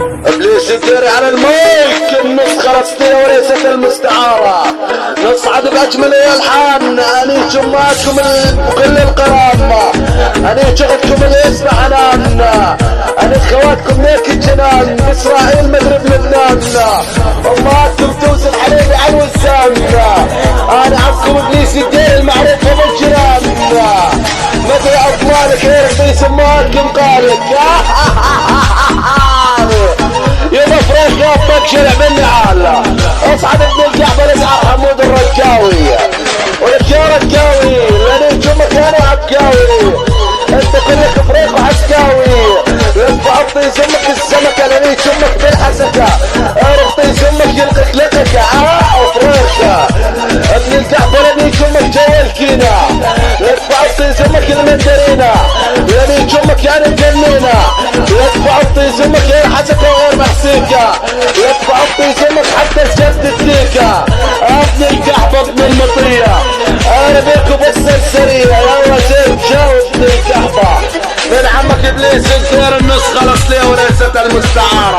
ابليس الديري على المايك، النسخة الاصلية وليست المستعارة. نصعد باجمل الالحان، اني جماعتكم بكل القرامة، اني شغلكم اللي يسمع حنان، اني خواتكم نيك الجنان، اسرائيل مغرب لبنان، امهاتكم توزن حبيبي على الوسام. انا عمكم ابليس الديري المعروف بالجنان، مدري اطلالك غير بيسماكم قالك. يا مفرش يا فك شرع بالنعال، اصعد ابن الجعبة اسعار حمود الرجاوي، ولك يا رجاوي لاني جمك انا عبقاوي، انت كلك فريق وعسكاوي، لك عطي سمك السمكة لاني جمك بالحسكة، عرفتي سمك يلقك لقك فريقة، ابن الجعبة لاني جمك جوا الكينا، لك عطي سمك المندرينة، لاني جمك يعني مجنينة، لك عطي سمك غير حسكة وغير محسيكة، لك عطي سمك حتى الجد الديكة، ابن الجعبة ابن المطية، انا بيكم بالسلسلية، يلا سير جاوب ابن الجعبة من عمك ابليس الدير، النسخة الاصلية وليست المستعارة.